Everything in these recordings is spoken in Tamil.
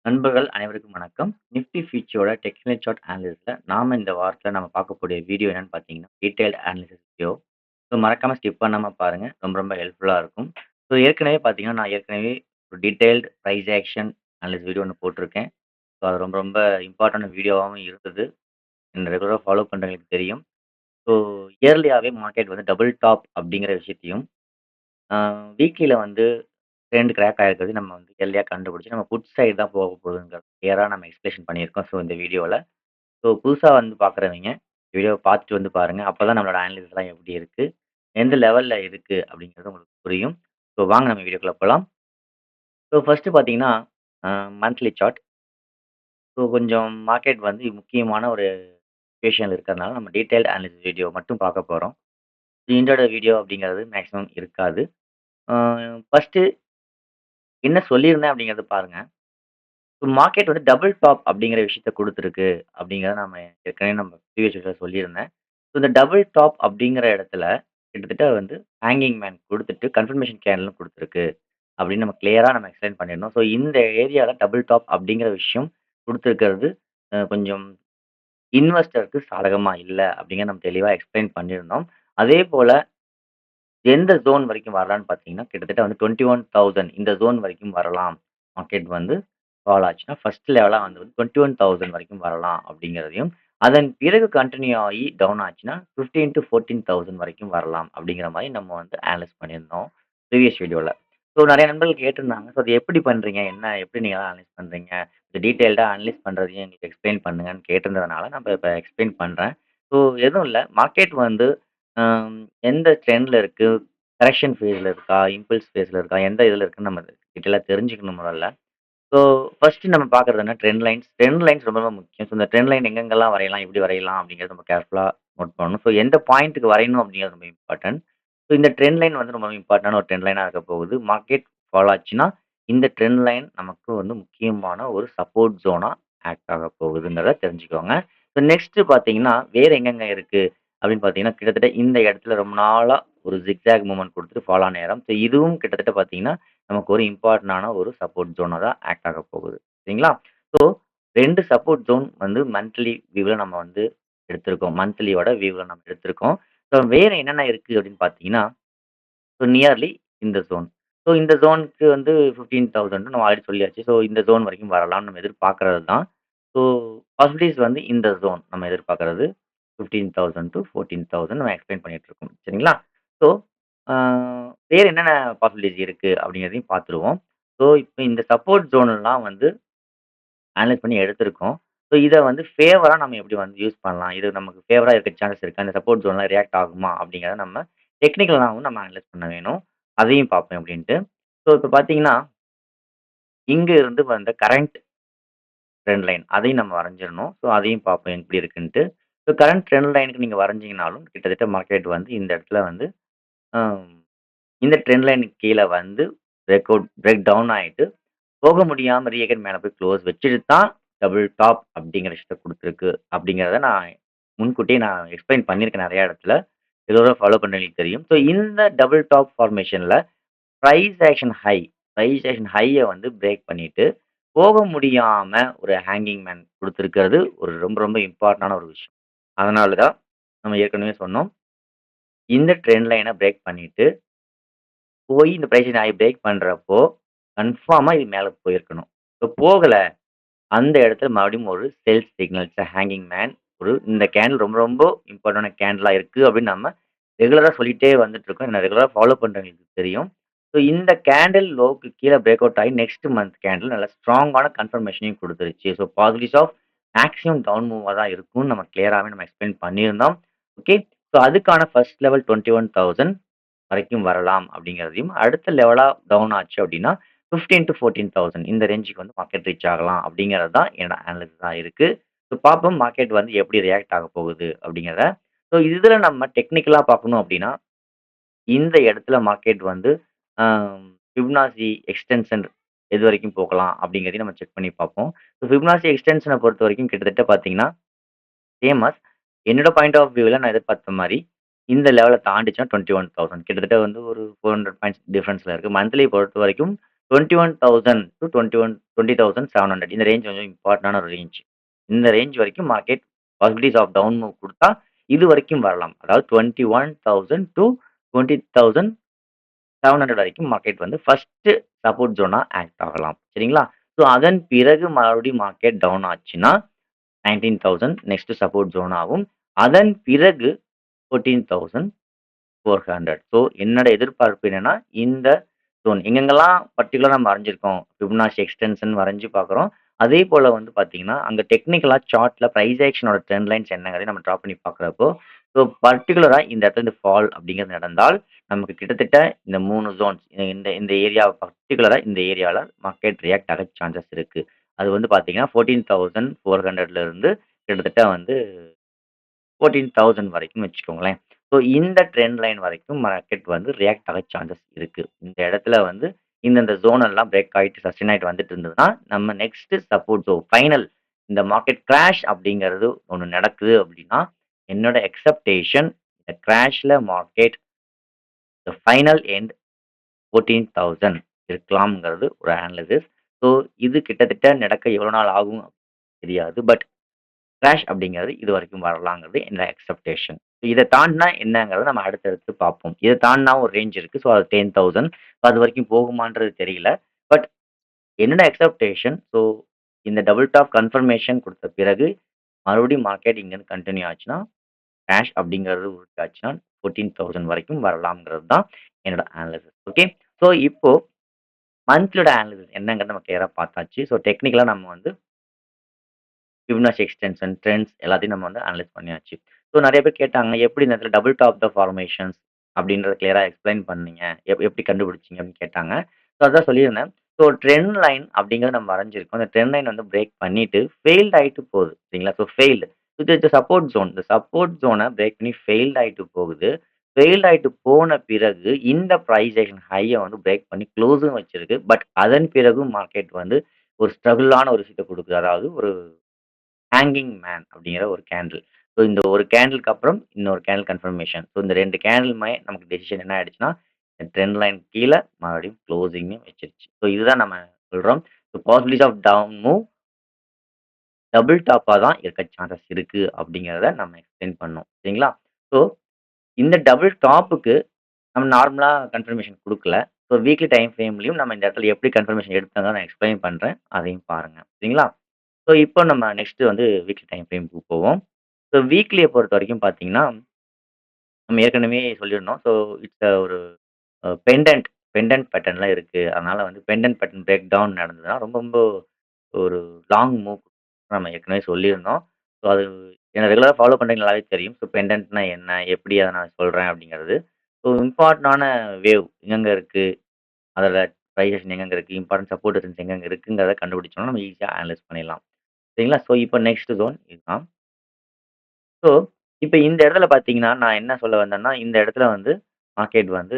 நண்பர்கள் அனைவருக்கும் வணக்கம். நிஃப்டி ஃபியூச்சரோட டெக்னிக்கல் சார்ட் அனாலிசிஸ்ல நாம இந்த வாரத்துல நம்ம பார்க்கக்கூடிய வீடியோ என்னன்னு பார்த்தீங்கன்னா, டீடைல்டு அனாலிசிஸ் வீடியோ. ஸோ மறக்காம ஸ்கிப் பண்ணாம பாருங்க. ரொம்ப ரொம்ப ஹெல்ப்ஃபுல்லா இருக்கும். ஸோ ஏற்கனவே பார்த்தீங்கன்னா, நான் ஏற்கனவே ஒரு detailed price action analysis video ஒண்ணு போட்டிருக்கேன். ஸோ அது ரொம்ப ரொம்ப இம்பார்ட்டன்ட் வீடியோவாவும் இருந்தது. என்ன ரெகுலரா ஃபாலோ பண்றவங்களுக்கு தெரியும். ஸோ இயர்லியாவே மார்க்கெட் வந்து டபுள் டாப் அப்படிங்கிற விஷயத்தையும், ஆ வீக்லில வந்து ட்ரெண்ட் கிராக் ஆயிருக்கிறது நம்ம வந்து எர்லியா கண்டுபிடிச்சு, நம்ம புட் சைடு தான் போக போகுதுங்கிறது கிளியரா நம்ம எக்ஸ்பிளேஷன் பண்ணியிருக்கோம். ஸோ இந்த வீடியோல. ஸோ புதுசா வந்து பார்க்குறவங்க, வீடியோவ பார்த்துட்டு வந்து பாருங்க. அப்பதான் நம்மளோட அனாலிசிஸ்லாம் எப்படி இருக்கு? எந்த லெவல்ல இருக்கு? அப்படிங்கிறது உங்களுக்கு புரியும். ஸோ வாங்க நம்ம வீடியோக்குள்ள போலாம். ஸோ ஃபர்ஸ்ட்டு பார்த்தீங்கன்னா, அ மந்த்லி சார்ட். ஸோ கொஞ்சம் மார்க்கெட் வந்து முக்கியமான ஒரு சிச்சுவேஷன்ல இருக்கிறதுனால, நம்ம டீட்டெயில்டு அனாலிசிஸ் வீடியோ மட்டும் பார்க்க போறோம். இன்ட்ரோட வீடியோ அப்படிங்கிறது மேக்ஸிமம் இருக்காது. அ ஃபர்ஸ்ட்டு என்ன சொல்லியிருந்தேன் அப்படிங்கிறத பாருங்க. மார்க்கெட் வந்து டபுள் டாப் அப்படிங்கிற விஷயத்த குடுத்துருக்கு. அப்படிங்கிறத நம்ம ஏற்கனவே நம்ம ப்ரீவியஸ் வீடியோல சொல்லியிருந்தேன். ஸோ இந்த டபுள் டாப் அப்படிங்கிற இடத்துல கிட்டத்தட்ட வந்து ஹேங்கிங் மேன் குடுத்துட்டு கன்ஃபர்மேஷன் கேண்டிலும் குடுத்துருக்கு. அப்படின்னு நம்ம கிளியரா நம்ம எக்ஸ்பிளைன் பண்ணியிருந்தோம். ஸோ இந்த ஏரியால டபுள் டாப் அப்படிங்கிற விஷயம் குடுத்துருக்கிறது கொஞ்சம் இன்வெஸ்டருக்கு சாதகமா இல்ல அப்படிங்கிறத நம்ம தெளிவா எக்ஸ்பிளைன் பண்ணியிருந்தோம். அதேபோல எந்த ஜோன் வரைக்கும் வரலான்னு பார்த்தீங்கன்னா, கிட்டத்தட்ட வந்து 21,000 இந்த ஜோன் வரைக்கும் வரலாம். மார்க்கெட் வந்து ஃபால் ஆச்சுன்னா, ஃபர்ஸ்ட் லெவலா வந்து 21,000 வரைக்கும் வரலாம் அப்படிங்கிறதையும், அதன் பிறகு கன்டின்யூ ஆகி டவுன் ஆச்சுன்னா, 15,000-14,000 வரைக்கும் வரலாம் அப்படிங்கிற மாரி நம்ம வந்து அனலைஸ் பண்ணியிருந்தோம், ப்ரீவியஸ் வீடியோல. ஸோ நெறைய நண்பர்கள் கேட்டிருந்தாங்க. ஸோ அது எப்படி பண்றீங்க? என்ன எப்படி நீங்கலாம் அனலைஸ் பண்றீங்க? டீட்டெயில்டா அனலைஸ் பண்றதையும் எங்களுக்கு எக்ஸ்ப்ளைன் பண்ணுங்கன்னு கேட்டிருந்ததுனால, நம்ம இப்ப எக்ஸ்ப்ளைன் பண்றேன். ஸோ எதுவும் இல்ல. மார்க்கெட் வந்து அம் எந்த ட்ரெண்ட்ல இருக்கு? கரெக்ஷன் ஃபேஸ்ல இருக்கா? இம்பல்ஸ் ஃபேஸ்ல இருக்கா? எந்த இதுல இருக்குன்னு நம்ம டீட்டெயிலா தெரிஞ்சுக்கணும் முதல்ல. ஸோ ஃபர்ஸ்ட்டு நம்ம பார்க்குறது என்ன ட்ரெண்ட் லைன்ஸ். ட்ரெண்ட் லைன்ஸ் ரொம்ப ரொம்ப முக்கியம். ஸோ இந்த ட்ரெண்ட் லைன் எங்கெங்கெல்லாம் வரையலாம்? எப்படி வரையலாம்? அப்படிங்கிறது நம்ம கேர்ஃபுல்லா நோட் பண்ணணும். ஸோ எந்த பாயிண்ட்‌டுக்கு வரையணும் அப்படிங்கிறது ரொம்ப இம்பார்ட்டன்ட். ஸோ இந்த ட்ரெண்ட் லைன் வந்து ரொம்ப இம்பார்ட்டன்டான ஒரு ட்ரெண்ட் லைனா இருக்க போகுது. மார்க்கெட் ஃபாலோ ஆச்சுன்னா, இந்த ட்ரெண்ட் லைன் நமக்கு வந்து முக்கியமான ஒரு சப்போர்ட் ஜோனா ஆக்ட் ஆக போகுதுங்கிறத தெரிஞ்சுக்கோங்க. ஸோ நெக்ஸ்ட்டு பார்த்தீங்கன்னா, வேற எங்கெங்க இருக்கு? அப்படின்னு பார்த்தீங்கன்னா, கிட்டத்தட்ட இந்த இடத்துல ரொம்ப நாளா ஒரு ஜிக்ஸாக் மூவ்மெண்ட் குடுத்துட்டு ஃபாலோ ஆன இடம். ஸோ இதுவும் கிட்டத்தட்ட பார்த்தீங்கன்னா, நமக்கு ஒரு இம்பார்ட்டன்டான ஒரு சப்போர்ட் ஜோனா தான் ஆக்ட் ஆக போகுது. சரிங்களா? ஸோ 2 சப்போர்ட் ஜோன் வந்து மந்த்லி வியூல நம்ம வந்து எடுத்திருக்கோம். மந்த்லியோட வியூல நம்ம எடுத்திருக்கோம். ஸோ வேற என்னென்ன இருக்கு அப்படின்னு பார்த்தீங்கன்னா, ஸோ நியர்லி இந்த ஜோன். ஸோ இந்த ஜோனுக்கு வந்து 15,000 நம்ம ஆல்ரெடி சொல்லியாச்சு. ஸோ இந்த ஜோன் வரைக்கும் வரலாம்னு நம்ம எதிர்பார்க்கிறது தான். ஸோ பாசிபிலிட்டீஸ் வந்து இந்த ஜோன் நம்ம எதிர்பார்க்கிறது 15,000 டூ 14,000 நம்ம எக்ஸ்பிளைன் பண்ணிட்டு இருக்கோம். சரிங்களா? ஸோ ஆ வேற என்னென்ன பாசிபிலிட்டீஸ் இருக்கு அப்படிங்கிறதையும் பார்த்துருவோம். ஸோ இப்ப இந்த சப்போர்ட் ஜோன்லாம் வந்து அனலைஸ் பண்ணி எடுத்திருக்கோம். ஸோ இத வந்து ஃபேவரா நம்ம எப்படி வந்து யூஸ் பண்ணலாம்? இது நமக்கு ஃபேவரா இருக்க சான்ஸ் இருக்கா? இந்த சப்போர்ட் ஜோன்லாம் ரியாக்ட் ஆகுமா? அப்படிங்கிறத நம்ம டெக்னிக்கலாவும் நம்ம அனலைஸ் பண்ண வேணும். அதையும் பார்ப்போம் எப்படின்ட்டு. ஸோ இப்ப பார்த்தீங்கன்னா, இங்க இருந்து வந்த கரண்ட் ட்ரெண்ட் லைன் அதையும் நம்ம வரைஞ்சிரணும். ஸோ அதையும் பார்ப்போம் எப்படி இருக்குன்ட்டு. ஸோ கரண்ட் ட்ரெண்ட் லைனுக்கு நீங்க வரைஞ்சீங்கனாலும் கிட்டத்தட்ட மார்க்கெட் வந்து இந்த இடத்துல வந்து அ இந்த ட்ரெண்ட் லைனுக்கு கீழ வந்து பிரேக் டவுன் ஆயிட்டு போக முடியாம ரீஅகைன் மேல போய் க்ளோஸ் வச்சுட்டு தான் டபுள் டாப் அப்படிங்கிற விஷயத்த குடுத்துருக்கு. அப்படிங்கிறத நான் முன்கூட்டியே நான் எக்ஸ்ப்ளைன் பண்ணியிருக்கேன் நெறைய இடத்துல. ரெகுலரா ஃபாலோ பண்றவங்களுக்கு தெரியும். ஸோ இந்த டபுள் டாப் ஃபார்மேஷன்ல பிரைஸ் ஆக்ஷன் ஹைய வந்து பிரேக் பண்ணிட்டு, போக முடியாம ஒரு ஹேங்கிங் மேன் குடுத்துருக்கிறது ஒரு ரொம்ப ரொம்ப இம்பார்ட்டன்டான ஒரு விஷயம். அதனால தான் நம்ம ஏற்கனவே சொன்னோம். இந்த ட்ரெண்ட் லைன பிரேக் பண்ணிட்டு, போய் இந்த பிரைஸ் ஹை பிரேக் பண்றப்போ, கன்ஃபார்மா இது மேல போயிருக்கணும். ஸோ போகல. அந்த இடத்துல மறுபடியும் ஒரு சேல்ஸ் சிக்னல் ஹேங்கிங் மேன் இந்த கேண்டில் ரொம்ப ரொம்ப இம்பார்ட்டன்டான கேண்டிலா இருக்கு அப்படின்னு நம்ம ரெகுலரா சொல்லிட்டே வந்துட்டு இருக்கோம். என்ன ரெகுலரா ஃபாலோ பண்றவங்களுக்கு தெரியும். ஸோ இந்த கேண்டில் லோக்கு கீழ பிரேக் அவுட் ஆகி நெக்ஸ்ட் மந்த் கேண்டில் நல்ல ஸ்ட்ராங்கான கன்ஃபர்மேஷனையும் குடுத்துருச்சு. So possibilities of maximum down மூவா தான் இருக்கும்னு நம்ம கிளியராவே நம்ம எக்ஸ்பிளைன் பண்ணியிருந்தோம். ஓகே. ஸோ அதுக்கான ஃபர்ஸ்ட் லெவல் 21,000 வரைக்கும் வரலாம் அப்படிங்கிறதையும், அடுத்த லெவலா டவுன் ஆச்சு அப்படின்னா 15,000-14,000 இந்த ரேஞ்சுக்கு வந்து மார்க்கெட் ரீச் ஆகலாம் அப்படிங்கிறது தான் என்னோட அனாலிசிஸா இருக்கு. ஸோ பார்ப்போம் மார்க்கெட் வந்து எப்படி ரியாக்ட் ஆக போகுது அப்படிங்கிறத. ஸோ இதுல நம்ம டெக்னிக்கலா பார்க்கணும் அப்படின்னா, இந்த இடத்துல மார்க்கெட் வந்து அ ஃபிப்னாசி எக்ஸ்டென்ஷன் எதுவரைக்கும் போகலாம் அப்படிங்கிறதையும் நம்ம செக் பண்ணி பார்ப்போம். ஸோ ஃபிப்னாசி எக்ஸ்டென்ஷன பொறுத்தவரைக்கும் கிட்டத்தட்ட பார்த்தீங்கன்னா சேம் அஸ் என்னோட பாயிண்ட் ஆஃப் வியூல நான் எதிர்பார்த்த மாரி, இந்த லெவல தாண்டுச்சுன்னா 21,000 கிட்டத்தட்ட வந்து ஒரு 400 பாயிண்ட்ஸ் டிஃபரன்ஸ்ல இருக்கு. மந்த்லி பொறுத்தவரைக்கும் 21,000 டூ 20,700 இந்த ரேஞ்ச் கொஞ்சம் இம்பார்ட்டன்டான ஒரு ரேஞ்ச். இந்த ரேஞ்ச் வரைக்கும் market possibilities of down move குடுத்தா, இது வரைக்கும் வரலாம். அதாவது 21,000 டூ 20,700 வரைக்கும் மார்க்கெட் வந்து ஃபர்ஸ்ட் சப்போர்ட் ஜோனா ஆக்ட் ஆகலாம். சரிங்களா? ஸோ அதன் பிறகு மறுபடியும் மார்க்கெட் டவுன் ஆச்சுன்னா, 19,000 நெக்ஸ்ட் சப்போர்ட் ஜோன் ஆகும். அதன் பிறகு 14,400. ஸோ என்னோட எதிர்பார்ப்பு என்னன்னா, இந்த ஜோன் எங்கெங்கெல்லாம் பர்ட்டிகுலரா நம்ம வரைஞ்சிருக்கோம். ஃபிபனாச்சி எக்ஸ்டென்ஷன் வரைஞ்சு பார்க்குறோம். அதே போல வந்து பார்த்தீங்கன்னா, அங்க டெக்னிக்கலா சார்ட்ல பிரைஸ் ஆக்ஷனோட ட்ரெண்ட் லைன்ஸ் என்னங்கிறதையும் நம்ம ட்ரா பண்ணி பார்க்குறப்போ, ஸோ பர்ட்டிகுலரா இந்த இடத்துல இந்த ஃபால் அப்படிங்கிறது நடந்தால், நமக்கு கிட்டத்தட்ட இந்த 3 ஜோன்ஸ் இந்த இந்த ஏரியா பர்ட்டிகுலரா இந்த ஏரியால மார்க்கெட் ரியாக்ட் ஆக சான்சஸ் இருக்கு. அது வந்து பார்த்தீங்கன்னா, 14,400ல இருந்து கிட்டத்தட்ட வந்து 14,000 வரைக்கும் வச்சுக்கோங்களேன். ஸோ இந்த ட்ரெண்ட் லைன் வரைக்கும் மார்க்கெட் வந்து ரியாக்ட் ஆக சான்சஸ் இருக்கு. இந்த இடத்துல வந்து இந்தந்த ஜோன் எல்லாம் பிரேக் ஆயிட்டு சஸ்டெயின் ஆயிட்டு வந்துட்டு இருந்ததுன்னா, நம்ம நெக்ஸ்ட் சப்போர்ட் ஃபைனல் இந்த மார்க்கெட் கிராஷ் அப்படிங்கிறது ஒண்ணு நடக்குது அப்படின்னா, என்னோட எக்ஸ்பெக்டேஷன் இந்த கிராஷ்ல மார்க்கெட் ஃபைனல் எண்ட் 14,000 இருக்கலாம்ங்கிறது ஒரு அனாலிசிஸ். ஸோ இது கிட்டத்தட்ட நடக்க எவ்வளோ நாள் ஆகும் தெரியாது. பட் கிராஷ் அப்படிங்கிறது இதுவரைக்கும் வரலாங்கிறது என்னோட எக்ஸ்பெக்டேஷன். இத தாண்டுனா என்னங்கிறத நம்ம அடுத்தடுத்து பார்ப்போம். இத தாண்டுனா ஒரு ரேஞ்ச் இருக்கு. ஸோ அது 10,000. அது வரைக்கும் போகுமான்றது தெரியல. பட் என்னோட எக்ஸ்பெக்டேஷன் இந்த டபுள் டாப் கன்ஃபர்மேஷன் குடுத்த பிறகு, மறுபடியும் மார்க்கெட் இங்கேருந்து கன்டின்யூ ஆச்சுன்னா, கிராஷ் அப்படிங்கிறது உருட்டாச்சுன்னா 14,000 வரைக்கும் வரலாம்ங்கிறது தான் என்னோட அனாலிசிஸ். ஓகே. ஸோ இப்போ மந்த்லியோட அனாலிசிஸ் என்னங்கிறத நம்ம கிளியரா பார்த்தாச்சு. ஸோ டெக்னிக்கலா நம்ம வந்து ஃபிபனாச்சி எக்ஸ்டென்ஷன், ட்ரெண்ட்ஸ் எல்லாத்தையும் நம்ம வந்து அனலைஸ் பண்ணியாச்சு. ஸோ நெறைய பேர் கேட்டாங்க, எப்படி இந்த இடத்துல டபுள் டாப் த ஃபார்மேஷன்ஸ் அப்படின்றத கிளியரா எக்ஸ்பிளைன் பண்ணீங்க. எப்படி கண்டுபிடிச்சீங்க அப்படின்னு கேட்டாங்க. ஸோ அதான் சொல்லியிருந்தேன். ஸோ ட்ரெண்ட் லைன் அப்படிங்கிறத நம்ம வரைஞ்சிருக்கோம். அந்த ட்ரெண்ட் லைன் வந்து பிரேக் பண்ணிட்டு ஃபெயில்ட் ஆயிட்டு போகுது. சரிங்களா? So failed. இது சப்போர்ட் ஜோன். இந்த சப்போர்ட் ஜோன பிரேக் பண்ணி ஃபெயில்ட் ஆயிட்டு போகுது. ஃபெயில்ட் ஆயிட்டு போன பிறகு இந்த பிரைஸ் ஆக்ஷன் ஹைய வந்து பிரேக் பண்ணி க்ளோஸும் வச்சிருக்கு. பட் அதன் பிறகும் மார்க்கெட் வந்து ஒரு ஸ்ட்ரகுளான ஒரு விஷயத்த குடுக்குது. அதாவது ஒரு ஹேங்கிங் மேன் அப்படிங்கிற ஒரு கேண்டில். ஸோ இந்த ஒரு கேண்டிலுக்கு அப்புறம் இன்னொரு கேண்டில் கன்ஃபர்மேஷன். ஸோ இந்த 2 கேண்டிலுமே நமக்கு டெசிஷன் என்ன ஆயிடுச்சுன்னா, ட்ரெண்ட் லைன் கீழ மறுபடியும் க்ளோசிங்கும் வச்சிருச்சு. ஸோ இதுதான் நம்ம சொல்றோம். So possibilities of down move double டாப்பா தான் இருக்க சான்சஸ் இருக்கு அப்படிங்கிறத நம்ம எக்ஸ்பிளைன் பண்ணோம். சரிங்களா? ஸோ இந்த டபுள் டாப்புக்கு நம்ம நார்மலா கன்ஃபர்மேஷன் குடுக்கல. ஸோ வீக்லி டைம் ஃப்ரேம்லயும் நம்ம இந்த இடத்துல எப்படி கன்ஃபர்மேஷன் எடுத்தாங்க நான் எக்ஸ்பிளைன் பண்றேன். அதையும் பாருங்க. சரிங்களா? ஸோ இப்போ நம்ம நெக்ஸ்ட் வந்து வீக்லி டைம் ஃப்ரேம்க்கு போவோம். ஸோ வீக்லிய பொறுத்தவரைக்கும் பார்த்தீங்கன்னா, நம்ம ஏற்கனவே சொல்லியிருந்தோம். ஸோ இட்ஸ் ஒரு பெண்டன்ட் பெண்டன்ட் பேட்டர்ன்ல இருக்கு. அதனால வந்து பெண்டன்ட் பேட்டர்ன் பிரேக் டவுன் நடந்ததுன்னா, ரொம்ப ரொம்ப ஒரு லாங் மூவ் நம்ம ஏற்கனவே சொல்லியிருந்தோம். ஸோ அது என்ன ரெகுலரா ஃபாலோ பண்றவங்களுக்கு நல்லாவே தெரியும். ஸோ பெண்டன்ட்னா என்ன? எப்படி அத நான் சொல்றேன் அப்படிங்கிறது. ஸோ இம்பார்ட்டன்டான வேவ் எங்கெங்க இருக்கு? அதோட ப்ரைஸேஷன் எங்கெங்க இருக்கு? இம்பார்டன்ட் சப்போர்ட் ரெசிஸ்டன்ஸ் எங்கெங்க இருக்குங்கிறத கண்டுபிடிச்சோம்னா, நம்ம ஈஸியா அனலைஸ் பண்ணிடலாம். சரிங்களா? ஸோ இப்போ நெக்ஸ்ட் ஜோன் இதுதான். ஸோ இப்ப இந்த இடத்துல பார்த்தீங்கன்னா, நான் என்ன சொல்ல வந்தேன்னா, இந்த இடத்துல வந்து மார்க்கெட் வந்து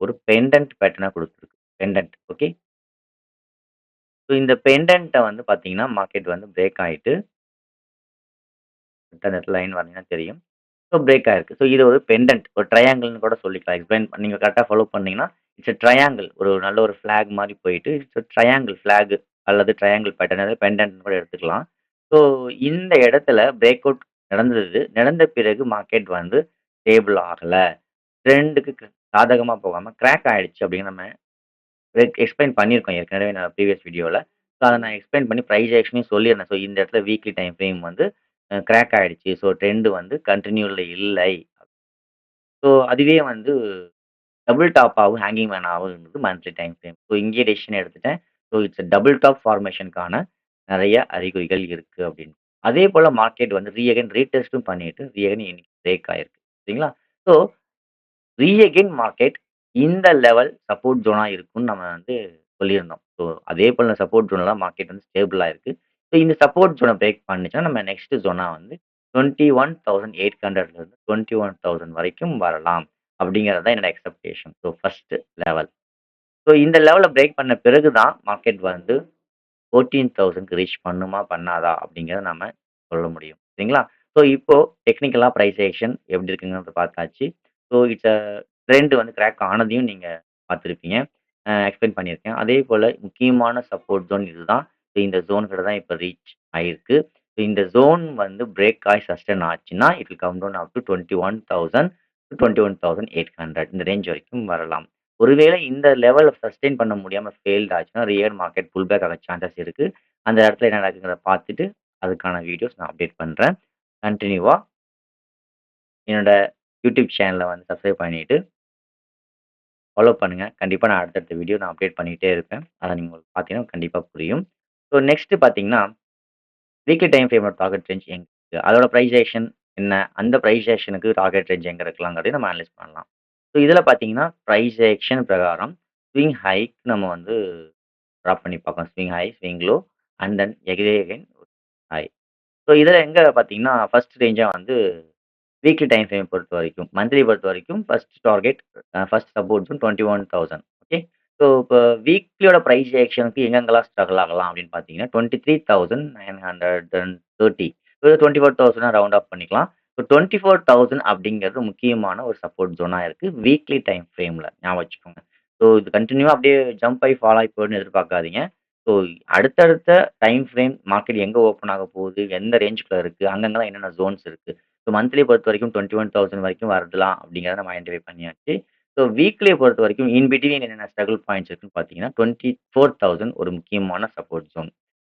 ஒரு பெண்டன்ட் பேட்டர்னா குடுத்துருக்கு. Pendant okay. ஸோ இந்த பெண்டன்ட்ட வந்து பார்த்தீங்கன்னா, மார்க்கெட் வந்து பிரேக் ஆயிட்டு அந்த இடத்துல லைன் வரைஞ்சீங்கன்னா தெரியும். ஸோ பிரேக் ஆயிருக்கு. ஸோ இது ஒரு பெண்டன்ட் ஒரு ட்ரையாங்கிள்னு கூட சொல்லிக்கலாம். எக்ஸ்பிளைன் நீங்க கரெக்ட்டா ஃபாலோ பண்ணீங்கன்னா, இட்ஸ் எ ட்ரையாங்கிள் ஒரு நல்ல ஒரு ஃபிளாக் மாரி போயிட்டு, இட்ஸ் எ ட்ரையாங்கிள் ஃபிளாக் அல்லது ட்ரையாங்கிள் பேட்டர்ன் அதாவது பெண்டன்ட்ன்னு கூட எடுத்துக்கலாம். ஸோ இந்த இடத்துல பிரேக் அவுட் நடந்தது. நடந்த பிறகு மார்க்கெட் வந்து ஸ்டேபிள் ஆகல. ட்ரெண்டுக்கு சாதகமா போகாம கிராக் ஆயிடுச்சு அப்படின்னு நம்ம எக்ஸ்பிளைன் பண்ணியிருக்கோம் ஏற்கனவே நான் ப்ரீவியஸ் வீடியோல. ஸோ அத நான் எக்ஸ்பிளைன் பண்ணி பிரைஸ் ஆக்ஷனையும் சொல்லியிருந்தேன். ஸோ இந்த இடத்துல வீக்லி டைம் ஃப்ரேம் வந்து கிராக் ஆயிடுச்சு. ஸோ ட்ரெண்ட் வந்து கன்டினியூல இல்லை. ஸோ அதுவே வந்து டபுள் டாப்பாவும், ஹேங்கிங் மேனாவும் இருந்தது மந்த்லி டைம் ஃப்ரேம். ஸோ இங்கேயே டெசிஷன் எடுத்துட்டேன். ஸோ இட்ஸ் டபுள் டாப் ஃபார்மேஷனுக்கான நெறைய அறிகுறிகள் இருக்கு அப்படின்னு. அதே போல மார்க்கெட் வந்து ரீடெஸ்ட்டும் பண்ணிட்டு இன்னைக்கு பிரேக் ஆயிருக்கு. சரிங்களா? ஸோ அகைன் மார்க்கெட் இந்த லெவல் சப்போர்ட் ஜோனா இருக்கும்னு நம்ம வந்து சொல்லியிருந்தோம். ஸோ அதே போல சப்போர்ட் ஜோன்ல தான் மார்க்கெட் வந்து ஸ்டேபிளா இருக்கு. ஸோ இந்த சப்போர்ட் ஜோன பிரேக் பண்ணுச்சுன்னா, நம்ம நெக்ஸ்ட் ஜோனா வந்து 21,800ல இருந்து 21,000 வரைக்கும் வரலாம். அப்படிங்கிறது தான் என்னோட expectation. So first level. So இந்த லெவல பிரேக் பண்ண பிறகு தான் மார்க்கெட் வந்து 14,000க்கு ரீச் பண்ணுமா? பண்ணாதா? அப்படிங்கிறத நம்ம சொல்ல முடியும். சரிங்களா? ஸோ இப்போ டெக்னிக்கலா பிரைஸ் ஆக்ஷன் எப்படி இருக்குங்கிறத பார்த்தாச்சு. ஸோ இட்ஸ் ட்ரெண்ட் வந்து கிராக் ஆனதையும் நீங்க பார்த்திருப்பீங்க. எக்ஸ்பிளைன் பண்ணியிருக்கேன். அதேபோல முக்கியமான சப்போர்ட் ஜோன் இதுதான். ஸோ இந்த ஜோன் கிட்ட தான் இப்ப ரீச் ஆயிருக்கு. ஸோ இந்த ஜோன் வந்து பிரேக் ஆயி சஸ்டெயின் ஆச்சுன்னா, it will come down up to 21,000 to 21,800 இந்த ரேஞ்ச் வரைக்கும் வரலாம். ஒருவேளை இந்த லெவல் சஸ்டெயின் பண்ண முடியாம ஃபெயில்ட் ஆச்சுன்னா, ரியல் மார்க்கெட் புல் பேக் ஆக சான்சஸ் இருக்கு. அந்த இடத்துல என்ன நடக்குங்கிறத பார்த்துட்டு, அதுக்கான வீடியோஸ் நான் அப்டேட் பண்றேன். கன்டினியூவா என்னோட யூடியூப் சேனல வந்து சப்ஸ்கிரைப் பண்ணிட்டு ஃபாலோ பண்ணுங்க. கண்டிப்பா நான் அடுத்தடுத்த வீடியோ நான் அப்டேட் பண்ணிட்டே இருப்பேன். அத நீங்க உங்களுக்கு பார்த்தீங்கன்னா கண்டிப்பா புரியும். ஸோ நெக்ஸ்ட் பார்த்தீங்கன்னா, வீக்லி டைம் ஃப்ரேமோட டார்கெட் ரேஞ்ச் எங்க இருக்கு? அதோட பிரைஸ் ஆக்ஷன் என்ன? அந்த பிரைஸ் ஆக்ஷனுக்கு டார்கெட் ரேஞ்ச் எங்க இருக்கலாங்கிறதையும் நம்ம அனலைஸ் பண்ணலாம். ஸோ இதில பார்த்தீங்கன்னா, பிரைஸ் ஆக்ஷன் பிரகாரம் ஸ்விங் ஹைக் நம்ம வந்து டிராப் பண்ணி பார்க்கலாம். Swing high, swing low and then again high. So இதில எங்க பார்த்தீங்கன்னா, ஃபர்ஸ்ட் ரேஞ்சா வந்து வீக்லி டைம் ஃப்ரேம் பொறுத்தவரைக்கும், மந்த்லி பொறுத்தவரைக்கும் first target first support zone 21,000 okay. So இப்போ வீக்லியோட பிரைஸ் ஆக்ஷனுக்கு எங்கெங்கலாம் ஸ்ட்ரகிள் ஆகலாம் அப்படின்னு பார்த்தீங்கன்னா, 23,930 24,000 ரவுண்ட் ஆஃப் பண்ணிக்கலாம். ஸோ 24,000 அப்படிங்கிறது முக்கியமான ஒரு சப்போர்ட் ஜோனா இருக்கு. வீக்லி டைம் ஃப்ரேம்ல ஞாபகம் வச்சுக்கோங்க. ஸோ இது கன்டினியூவா அப்படியே ஜம்ப் ஆயி ஃபால் ஆயி போகுதுன்னு எதிர்பார்க்காதீங்க. ஸோ அடுத்தடுத்த டைம் ஃப்ரேம் மார்க்கெட் எங்க ஓப்பன் ஆக போகுது? எந்த ரேஞ்சுக்குள்ள இருக்கு? அங்கங்கலாம் என்னென்ன ஜோன்ஸ் இருக்கு? ஸோ மந்த்லி பொறுத்தவரைக்கும் 21,000 வரைக்கும் வரலாம் அப்படிங்கிறத நம்ம ஐடென்டிஃபை பண்ணியாச்சு. ஸோ வீக்லிய பொறுத்தவரைக்கும் இன் பிட்வீன் என்னென்ன ஸ்ட்ரகிள் பாயிண்ட்ஸ் இருக்குன்னு பார்த்தீங்கன்னா, 24,000 ஒரு முக்கியமான சப்போர்ட் ஜோன்.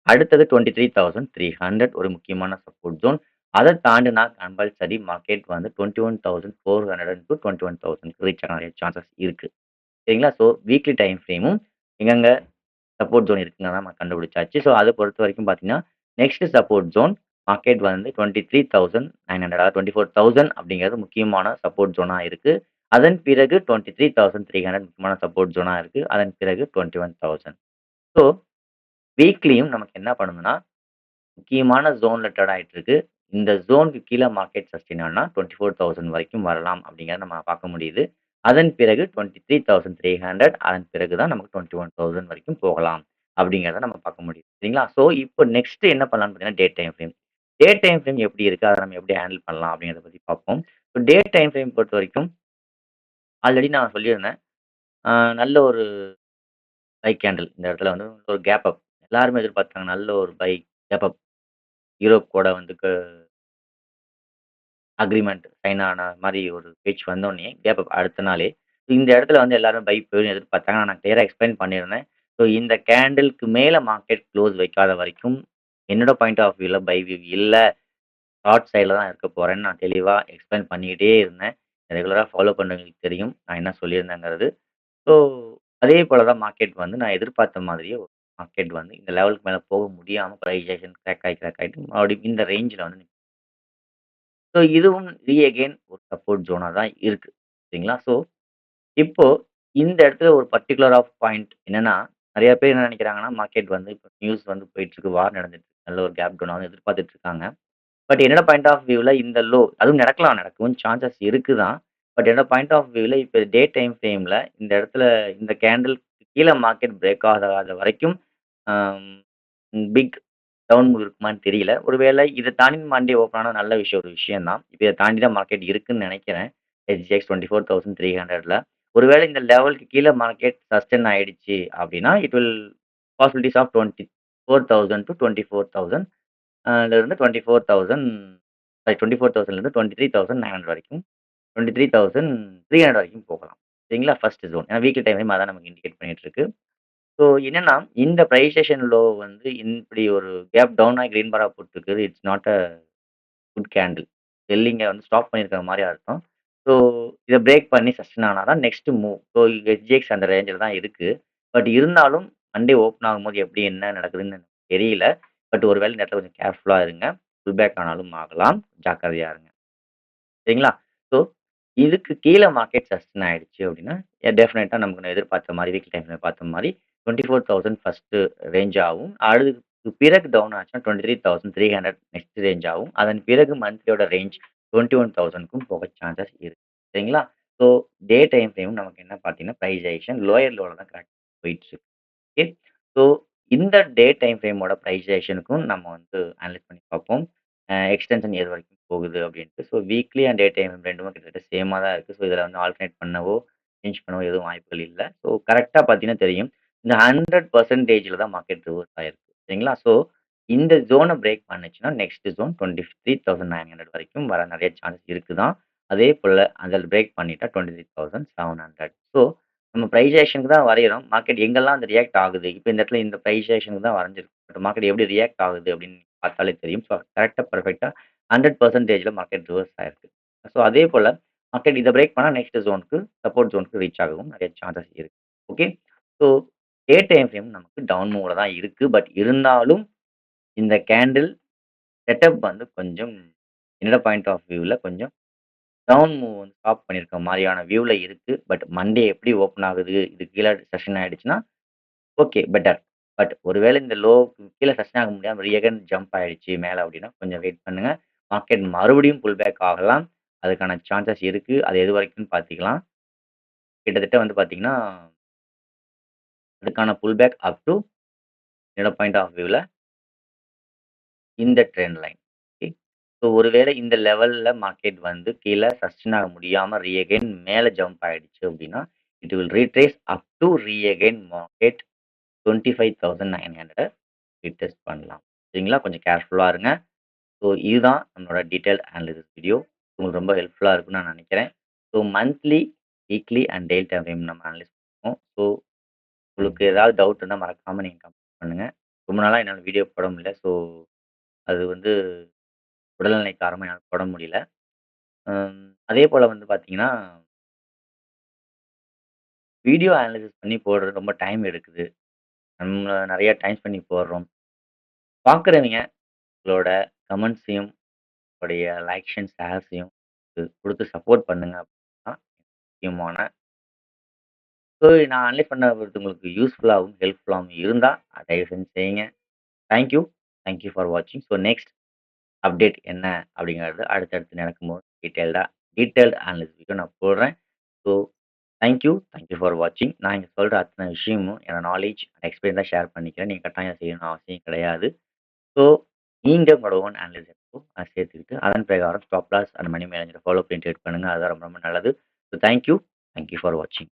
அடுத்தது 23,300 ஒரு முக்கியமான சப்போர்ட் ஜோன். அத தாண்டுனா கம்பல்சரி மார்க்கெட் வந்து 21,400 டூ 21,000 ரீச் ஆக நெறைய சான்சஸ் இருக்கு. சரிங்களா? ஸோ வீக்லி டைம் ஃப்ரேமும் எங்கெங்க சப்போர்ட் ஜோன் இருக்குங்கிறத நம்ம கண்டுபிடிச்சாச்சு. ஸோ அத பொறுத்தவரைக்கும் பார்த்தீங்கன்னா, நெக்ஸ்ட் சப்போர்ட் ஜோன் மார்க்கெட் வந்து 23,900 அதாவது 24,000 அப்படிங்கிறது முக்கியமான சப்போர்ட் ஜோனா இருக்கு. அதன் பிறகு 23,300 முக்கியமான சப்போர்ட் ஜோனா இருக்கு. அதன் பிறகு 21,000. ஸோ வீக்லியும் நமக்கு என்ன பண்ணுதுன்னா, முக்கியமான ஜோன்ல ட்ரேட் ஆயிட்டு இருக்கு. இந்த ஜோனுக்கு கீழ மார்க்கெட் சஸ்டெயின் ஆனா 24,000 வரைக்கும் வரலாம் அப்படிங்கிறத நம்ம பார்க்க முடியுது. அதன் பிறகு 23,300 அதன் பிறகு தான் நமக்கு 21,000 வரைக்கும் போகலாம். அப்படிங்கிறத நம்ம பார்க்க முடியுது. சரிங்களா? ஸோ இப்போ நெக்ஸ்ட் என்ன பண்ணலாம்னு பார்த்தீங்கன்னா, day time frame. Day time frame எப்படி இருக்கு? அத நம்ம எப்படி ஹேண்டில் பண்ணலாம் அப்படிங்கிறத பத்தி பார்ப்போம். இப்போ டே டைம் ஃப்ரேம் பொறுத்தவரைக்கும் ஆல்ரெடி நான் சொல்லியிருந்தேன். அ நல்ல ஒரு பை கேண்டில் இந்த இடத்துல வந்து ஒரு கேப் அப். எல்லாருமே எதிர்பார்த்தாங்க. நல்ல ஒரு கேப் அப். யூரோப் கூட வந்து அக்ரீமெண்ட் சைன் ஆன மாரி ஒரு பேச்சு வந்தோனயே, கேப் அப் அடுத்த நாளே. இந்த இடத்துல வந்து எல்லாரும் பை போயிடும்னு எதிர்பார்த்தாங்க. ஆனா நான் கிளியரா எக்ஸ்பிளைன் பண்ணியிருந்தேன். ஸோ இந்த கேண்டில்க்கு மேல மார்க்கெட் க்ளோஸ் வைக்காத வரைக்கும், என்னோட பாயிண்ட் ஆஃப் வியூல பை வியூ இல்ல. ஷார்ட் சைட்ல தான் இருக்க போறேன்னு நான் தெளிவா எக்ஸ்பிளைன் பண்ணிக்கிட்டே இருந்தேன். ரெகுலரா ஃபாலோ பண்றவங்களுக்கு தெரியும். நான் என்ன சொல்லியிருந்தேங்கிறது. ஸோ அதே போல தான் மார்க்கெட் வந்து நான் எதிர்பார்த்த மாதிரியே மார்க்கெட் வந்து இந்த லெவலுக்கு மேல போக முடியாம பிரைஸ் கிராக் ஆயிட்டு மறுபடியும் இந்த ரேஞ்ச்ல வந்து ஸோ இதுவும் அகைன் ஒரு சப்போர்ட் ஜோனா தான் இருக்கு. சரிங்களா? ஸோ இப்போ இந்த இடத்துல ஒரு பர்ட்டிகுலர் ஆஃப் பாயிண்ட் என்னன்னா, நெறைய பேர் என்ன நெனைக்கிறாங்கன்னா, மார்க்கெட் வந்து இப்ப நியூஸ் வந்து போயிட்டுருக்கு. வார் நடந்துட்டு இருக்கு. நல்ல ஒரு கேப் டவுன் ஆகும்னு எதிர்பார்த்துட்டு இருக்காங்க. பட் என்னோட பாயிண்ட் ஆஃப் வியூல இந்த லோ அதுவும் நடக்கலாம். நடக்கவும் சான்சஸ் இருக்கு தான். பட் என்னோட பாயிண்ட் ஆஃப் வியூல இப்ப டே டைம் ஃப்ரேம்ல இந்த இடத்துல இந்த கேண்டில் கீழ மார்க்கெட் பிரேக் ஆகாத வரைக்கும் அம் பிக் டவுன் மூவ் இருக்குமான்னு தெரியல. ஒருவேளை இத தாண்டி மண்டே ஓப்பன் ஆனா நல்ல ஒரு விஷயம் தான். இப்ப இத தாண்டி தான் மார்க்கெட் இருக்குன்னு நெனைக்கிறேன். எஸ்ஜிஎக்ஸ் 24,300ல. ஒருவேளை இந்த லெவலுக்கு கீழ மார்க்கெட் சஸ்டெயின் ஆயிடுச்சு அப்டின்னா, it will possibilities of 24,000 to 24,000 ல இருந்து 24,000 சாரி 24,000லேருந்து 23,900 வரைக்கும் 23,300 வரைக்கும் போகலாம். சரிங்களா? First zone. ஏன்னா வீக்லி டைம் ஃப்ரேம் அதான் நமக்கு இண்டிகேட் பண்ணிட்டு இருக்கு. ஸோ என்னன்னா, இந்த பிரைஸ் லோ வந்து இப்படி ஒரு கேப் டவுன் ஆகி கிரீன் பாரா போட்டுருக்குது. It's not a good candle. செல்லிங்க வந்து ஸ்டாப் பண்ணியிருக்கிற மாரி அர்த்தம். ஸோ இத பிரேக் பண்ணி சஸ்டெயின் ஆனா தான் நெக்ஸ்ட் மூவ். ஸோ எஸ்ஜிஎக்ஸ் அந்த ரேஞ்சில தான் இருக்கு. பட் இருந்தாலும் மண்டே ஓப்பன் ஆகும்போது எப்படி என்ன நடக்குதுன்னு எனக்கு தெரியல. பட் ஒரு வேளை இந்த இடத்துல கொஞ்சம் கேர்ஃபுல்லா இருங்க. புல் பேக் ஆனாலும் ஆகலாம். ஜாக்கிரதையா இருங்க. சரிங்களா? ஸோ, இதுக்கு கீழ மார்க்கெட் சஸ்டெயின் ஆயிடுச்சு அப்டின்னா, டெஃபினட்டா நமக்கு நான் எதிர்பார்த்த மாரி வீக்லி டைம் ஃப்ரேம்ல பார்த்த மாரி 24,000 ஃபர்ஸ்ட்டு ரேஞ்ச் ஆகும். அதுக்கு பிறகு டவுன் ஆச்சுன்னா 23,300 நெக்ஸ்ட் ரேஞ்ச் ஆகும். அதன் பிறகு மந்த்லியோட ரேஞ்ச் 21,000க்கும் போக சான்சஸ் இருக்கு. சரிங்களா? ஸோ, டே டைம் ஃப்ரேம் நமக்கு என்ன பார்த்தீங்கன்னா, பிரைஸ் ஆக்ஷன் லோயர் லோல தான் கரெக்ட் போயிட்டுருக்கு. ஓகே. ஸோ இந்த டே டைம் ஃப்ரேமோட பிரைஸேஷனுக்கும் நம்ம வந்து அனலைஸ் பண்ணி பார்ப்போம். எக்ஸ்டென்ஷன் எது வரைக்கும் போகுது அப்படின்ட்டு. So weekly and day time 2மே கிட்டத்தட்ட சேமா தான் இருக்கு. ஸோ இதில வந்து ஆல்டர்னேட் பண்ணவோ, சேஞ்ச் பண்ணவும் எதுவும் வாய்ப்புகள் இல்ல. ஸோ கரெக்ட்டா பார்த்தீங்கன்னா தெரியும். இந்த 100% தான் மார்க்கெட் ரிவர்ஸ் ஆயிருக்கு. சரிங்களா? ஸோ இந்த ஜோன பிரேக் பண்ணுச்சுன்னா, நெக்ஸ்ட் ஜோன் 23,900 வரைக்கும் வர நெறைய சான்ஸ் இருக்கு தான். அதே போல அதில பிரேக் பண்ணிட்டா 23,700. ஸோ நம்ம பிரைஸ் ஆக்ஷனுக்கு தான் வரையிறோம். மார்க்கெட் எங்கெல்லாம் அந்த ரியாக்ட் ஆகுது. இப்ப இந்த இடத்துல இந்த பிரைஸ் ஆக்ஷனுக்கு தான் வரைஞ்சிருக்கு. பட் மார்க்கெட் எப்படி ரியாக்ட் ஆகுது அப்படின்னு பார்த்தாலே தெரியும். ஸோ கரெக்ட்டா பெர்ஃபெக்ட்டா 100%ல மார்க்கெட் ரிவர்ஸ் ஆயிருக்கு. ஸோ அதே போல மார்க்கெட் இத பிரேக் பண்ணா நெக்ஸ்ட் ஜோன்க்கு சப்போர்ட் ஜோன்க்கு ரீச் ஆகவும் நெறைய சான்சஸ் இருக்கு. Okay. So day time frame நமக்கு டவுன் மூவ்ல தான் இருக்கு. பட் இருந்தாலும் இந்த கேண்டில் செட்டப் வந்து கொஞ்சம் என்னோட பாயிண்ட் ஆஃப் வியூல கொஞ்சம் டவுன் மூவ் வந்து ஸ்டாப் பண்ணியிருக்க மாரியான வியூல இருக்கு. பட் மண்டே எப்படி ஓப்பன் ஆகுது? இது கீழ செஷன் ஆயிடுச்சுன்னா, ஓகே பெட்டர். பட் ஒருவேளை இந்த லோவுக்கு கீழ சஸ்டெயின் ஆக முடியாம அகைன் ஜம்ப் ஆயிடுச்சு மேல அப்படின்னா, கொஞ்சம் வெயிட் பண்ணுங்க. மார்க்கெட் மறுபடியும் புல் பேக் ஆகலாம். அதுக்கான சான்சஸ் இருக்கு. அது எது வரைக்கும்னு பார்த்துக்கலாம். கிட்டத்தட்ட வந்து பார்த்தீங்கன்னா, அதுக்கான புல் பேக் அப் டூ என்னோட பாயிண்ட் ஆஃப் வியூல இந்த ட்ரெண்ட் லைன். ஓகே. ஸோ ஒருவேளை இந்த லெவல்ல மார்க்கெட் வந்து கீழ சஸ்டெயின் ஆக முடியாம அகைன் மேல ஜம்ப் ஆயிடுச்சு அப்படின்னா, it will retrace up to again market 25,900 retest பண்ணலாம். சரிங்களா? கொஞ்சம் கேர்ஃபுல்லா இருங்க. ஸோ இதுதான் நம்மளோட டீட்டெயில்ட் அனாலிசிஸ் வீடியோ. உங்களுக்கு ரொம்ப ஹெல்ப்ஃபுல்லா இருக்கும்னு நான் நினைக்கிறேன். So monthly, weekly and daily time frame நம்ம அனலைஸ் பண்ணுவோம். ஸோ உங்களுக்கு ஏதாவது டவுட் இருந்தா மறக்காம நீங்க கமெண்ட் பண்ணுங்க. ரொம்ப நாளா என்னால வீடியோ போட முடியல. ஸோ அது வந்து உடல்நிலை காரணமா என்னால போட முடியல. ம் அதே போல வந்து பார்த்தீங்கன்னா, வீடியோ அனலைசிஸ் பண்ணி போடுறது ரொம்ப டைம் எடுக்குது. நம்ம நெறைய டைம் பண்ணி போடுறோம். பார்க்குறவங்க உங்களோட கமெண்ட்ஸையும், உங்களுடைய லைக்ஸ் அண்ட் ஷேர்ஸையும் குடுத்து சப்போர்ட் பண்ணுங்க. அப்படின்னா முக்கியமான ஸோ நான் அனலைஸ் பண்ணது உங்களுக்கு யூஸ்ஃபுல்லாவும், ஹெல்ப்ஃபுல்லாவும் இருந்தா தயவு செஞ்சு செய்யுங்க. Thank you. Thank you for வாட்சிங். ஸோ நெக்ஸ்ட் அப்டேட் என்ன அப்படிங்கிறது அடுத்தடுத்து நடக்கும்போது டீட்டெயில்டு அனாலிசிஸ் வீடியோ நான் போடுறேன். So thank you. Thank you for வாட்சிங். நான் இங்க சொல்ற அத்தன விஷயமும் என்னோட நாலேட்ஜ் அண்ட் எக்ஸ்பீரியன்ஸ் தான் ஷேர் பண்ணிக்கிறேன். நீங்க கட்டாயம் செய்யணும்னு அவசியம் கிடையாது. ஸோ நீங்க உங்களோட ஓன் அனலைசிஸ் சேர்த்துக்கிட்டு அதன் பிரகாரம் ஸ்டாப் லாஸ் அண்ட் மணி மேனேஜர ஃபாலோ பண்ணி ட்ரேட் பண்ணுங்க. அதுதான் ரொம்ப ரொம்ப நல்லது. So thank you. Thank you for வாட்சிங்.